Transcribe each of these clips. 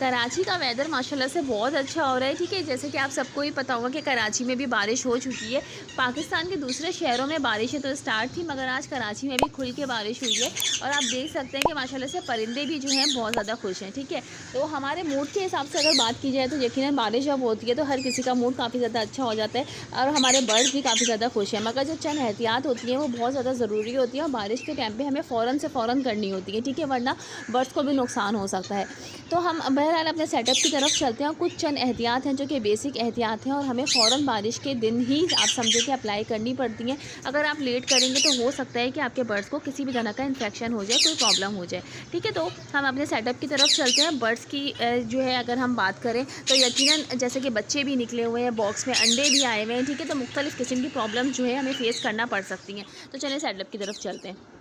कराची का वेदर माशाल्लाह से बहुत अच्छा हो रहा है, ठीक है। जैसे कि आप सबको ही पता होगा कि कराची में भी बारिश हो चुकी है। पाकिस्तान के दूसरे शहरों में बारिशें तो स्टार्ट थी, मगर आज कराची में भी खुल के बारिश हुई है और आप देख सकते हैं कि माशाल्लाह से परिंदे भी जो हैं बहुत ज़्यादा खुश हैं, ठीक है। तो हमारे मूड के हिसाब से अगर बात की जाए तो यकीनन बारिश जब होती है तो हर किसी का मूड काफ़ी ज़्यादा अच्छा हो जाता है और हमारे बर्ड्स भी काफ़ी ज़्यादा खुश हैं। मगर जो चंद एहतियात होती है वो बहुत ज़्यादा ज़रूरी होती है और बारिश के टाइम पर हमें फ़ौरन से फ़ौरन करनी होती है, ठीक है, वरना बर्ड्स को भी नुकसान हो सकता है। तो हम बहरहाल अपने सेटअप की तरफ चलते हैं और कुछ चंद एहतियात हैं जो कि बेसिक एहतियात हैं और हमें फ़ौरन बारिश के दिन ही आप समझे कि अप्लाई करनी पड़ती हैं। अगर आप लेट करेंगे तो हो सकता है कि आपके बर्ड्स को किसी भी तरह का इन्फेक्शन हो जाए, कोई प्रॉब्लम हो जाए, ठीक है। तो हम अपने सेटअप की तरफ चलते हैं। बर्ड्स की जो है अगर हम बात करें तो यकीनन जैसे कि बच्चे भी निकले हुए हैं, बॉक्स में अंडे भी आए हुए हैं, ठीक है। तो मुख्तलिफ़ किस्म की प्रॉब्लम जो है हमें फ़ेस करना पड़ सकती हैं। तो चलिए सेटअप की तरफ चलते हैं।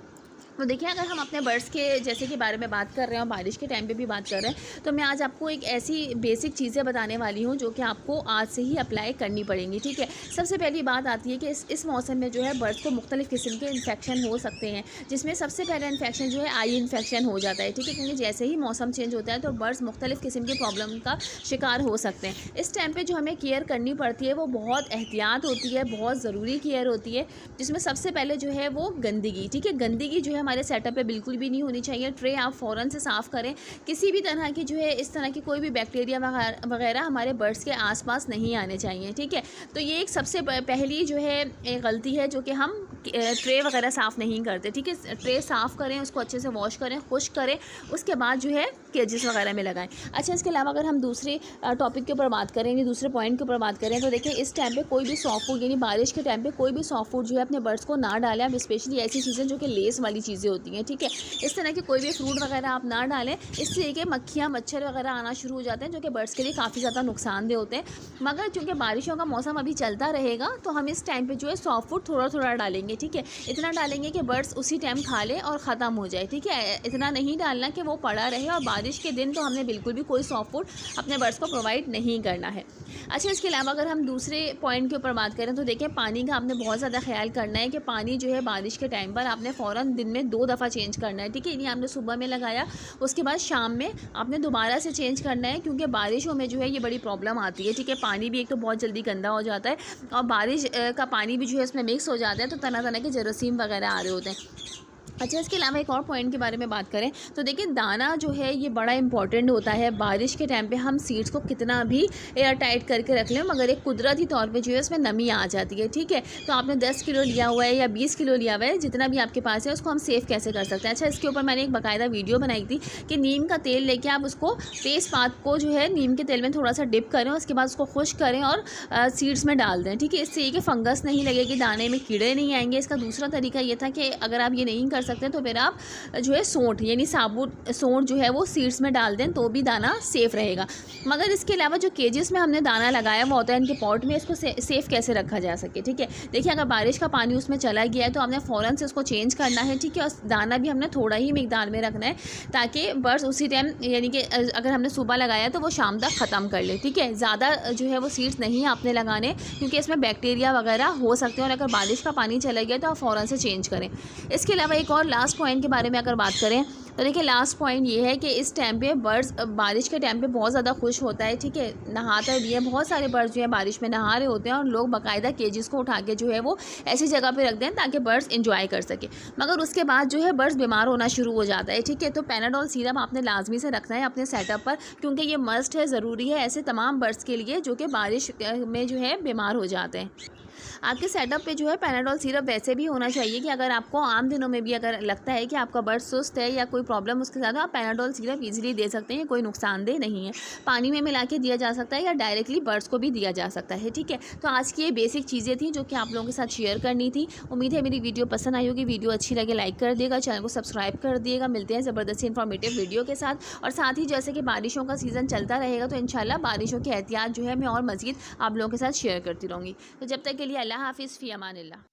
तो देखिए, अगर हम अपने बर्ड्स के जैसे कि बारे में बात कर रहे हैं और बारिश के टाइम पे भी बात कर रहे हैं, तो मैं आज आपको एक ऐसी बेसिक चीज़ें बताने वाली हूँ जो कि आपको आज से ही अप्लाई करनी पड़ेंगी, ठीक है। सबसे पहली बात आती है कि इस मौसम में जो है बर्ड्स को मुख्तलिफ़ किस्म के इन्फेक्शन हो सकते हैं, जिसमें सबसे पहला इन्फेक्शन जो है आई इन्फेक्शन हो जाता है, ठीक है। क्योंकि जैसे ही मौसम चेंज होता है तो बर्ड्स मुख्तलिफ़ किस्म की प्रॉब्लम का शिकार हो सकते हैं। इस टाइम पर जो हमें केयर करनी पड़ती है वो बहुत एहतियात होती है, बहुत ज़रूरी केयर होती है, जिसमें सबसे पहले जो है वो गंदगी, ठीक है। गंदगी जो है हमारे सेटअप पे बिल्कुल भी नहीं होनी चाहिए। ट्रे आप फ़ौरन से साफ़ करें। किसी भी तरह की जो है इस तरह की कोई भी बैक्टीरिया वगैरह हमारे बर्ड्स के आसपास नहीं आने चाहिए, ठीक है। तो ये एक सबसे पहली जो है एक गलती है जो कि हम ट्रे वगैरह साफ़ नहीं करते, ठीक है। ट्रे साफ़ करें, उसको अच्छे से वॉश करें, खुश्क करें, उसके बाद जो है केजेस वगैरह में लगाएं। अच्छा, इसके अलावा अगर हम दूसरे टॉपिक के ऊपर बात करें यानी दूसरे पॉइंट के ऊपर बात करें तो देखिए, इस टाइम पे कोई भी सॉफ्ट फूड यानी बारिश के टाइम पे कोई भी सॉफ्ट फूड जो है अपने बर्ड्स को ना डालें। अब स्पेशली ऐसी चीज़ें जो कि लेस वाली चीज़ें होती हैं, ठीक है, इस तरह के कोई भी फ्रूट वगैरह आप ना डालें। इससे देखिए मक्खियाँ मच्छर वगैरह आना शुरू हो जाते हैं जो कि बर्ड्स के लिए काफ़ी ज़्यादा नुकसानदेह होते हैं। मगर चूँकि बारिशों का मौसम अभी चलता रहेगा तो हम इस टाइम पे जो है सॉफ्ट फूड थोड़ा थोड़ा डालेंगे, ठीक है। इतना डालेंगे कि बर्ड्स उसी टाइम खा लें और ख़त्म हो जाए, ठीक है। इतना नहीं डालना कि वो पड़ा रहे और बारिश के दिन तो हमने बिल्कुल भी कोई सॉफ्ट फूड अपने बर्ड्स को प्रोवाइड नहीं करना है। अच्छा, इसके अलावा अगर हम दूसरे पॉइंट के ऊपर बात करें तो देखिए, पानी का आपने बहुत ज़्यादा ख्याल करना है कि पानी जो है बारिश के टाइम पर आपने फ़ौरन दिन में 2 दफ़ा चेंज करना है, ठीक है। यानी आपने सुबह में लगाया, उसके बाद शाम में आपने दोबारा से चेंज करना है, क्योंकि बारिशों में जो है ये बड़ी प्रॉब्लम आती है, ठीक है। पानी भी एक तो बहुत जल्दी गंदा हो जाता है और बारिश का पानी भी जो है इसमें मिक्स हो जाता है, तो तरह तरह के जरासीम वगैरह आ रहे होते हैं। अच्छा, इसके अलावा एक और पॉइंट के बारे में बात करें तो देखिए, दाना जो है ये बड़ा इंपॉर्टेंट होता है। बारिश के टाइम पे हम सीड्स को कितना भी एयर टाइट करके रख लें मगर एक कुदरती तौर पे जो है उसमें नमी आ जाती है, ठीक है। तो आपने 10 किलो लिया हुआ है या 20 किलो लिया हुआ है, जितना भी आपके पास है, उसको हम सेव कैसे कर सकते हैं। अच्छा, इसके ऊपर मैंने एक बाकायदा वीडियो बनाई थी कि नीम का तेल लेके आप उसको तेज़पात को जो है नीम के तेल में थोड़ा सा डिप करें, उसके बाद उसको खुश्क करें और सीड्स में डाल दें, ठीक है। इससे ये कि फंगस नहीं लगेगी, दाने में कीड़े नहीं आएंगे। इसका दूसरा तरीका ये था कि अगर आप ये नहीं कर सकते तो फिर आप जो है सौंठ यानी साबुत सौंठ जो है वो सीड्स में डाल दें तो भी दाना सेफ़ रहेगा। मगर इसके अलावा जो केजेस में हमने दाना लगाया हुआ होता है इनके पॉट में, इसको सेफ़ कैसे रखा जा सके, ठीक है। देखिए, अगर बारिश का पानी उसमें चला गया है तो आपने फ़ौरन से उसको चेंज करना है, ठीक है। और दाना भी हमने थोड़ा ही मिकदार में रखना है ताकि बर्ड्स उसी टाइम यानी कि अगर हमने सुबह लगाया तो वो शाम तक ख़त्म कर ले, ठीक है। ज़्यादा जो है वो सीड्स नहीं आपने लगाने, क्योंकि इसमें बैक्टीरिया वगैरह हो सकते हैं और अगर बारिश का पानी चला गया तो आप फ़ौरन से चेंज करें। इसके अलावा एक और लास्ट पॉइंट के बारे में अगर बात करें तो देखिए, लास्ट पॉइंट ये है कि इस टाइम पे बर्ड्स बारिश के टाइम पे बहुत ज़्यादा खुश होता है, ठीक है। नहाता भी है, बहुत सारे बर्ड्स जो है बारिश में नहा रहे होते हैं और लोग बाकायदा केजेस को उठा के जो है वो ऐसी जगह पे रख दें ताकि बर्ड्स इंजॉय कर सके। मगर उसके बाद जो है बर्ड्स बीमार होना शुरू हो जाता है, ठीक है। तो पैनाडोल सिरप आपने लाजमी से रखना है अपने सेटअप पर, क्योंकि ये मस्ट है, ज़रूरी है ऐसे तमाम बर्ड्स के लिए जो कि बारिश में जो है बीमार हो जाते हैं। आपके सेटअप पे जो है पैनाडोल सिरप वैसे भी होना चाहिए कि अगर आपको आम दिनों में भी अगर लगता है कि आपका बर्ड सुस्त है या कोई प्रॉब्लम उसके साथ, आप पैनाडोल सिरप इजीली दे सकते हैं, कोई नुकसानदेह नहीं है। पानी में मिला के दिया जा सकता है या डायरेक्टली बर्ड्स को भी दिया जा सकता है, ठीक है। तो आज की ये बेसिक चीज़ें थी जो कि आप लोगों के साथ शेयर करनी थी। उम्मीद है मेरी वीडियो पसंद आई होगी। वीडियो अच्छी लगे लाइक कर दिएगा, चैनल को सब्सक्राइब कर दिएगा। मिलते हैं ज़बरदस्ती इन्फॉर्मेटिव वीडियो के साथ। और साथ ही जैसे कि बारिशों का सीज़न चलता रहेगा तो इंशाल्लाह बारिशों की एहतियात जो है मैं और मज़ीद आप लोगों के साथ शेयर करती रहूँगी। तो जब तक के लिए अल्लाह हाफ़िज़, फ़ी अमानिल्लाह।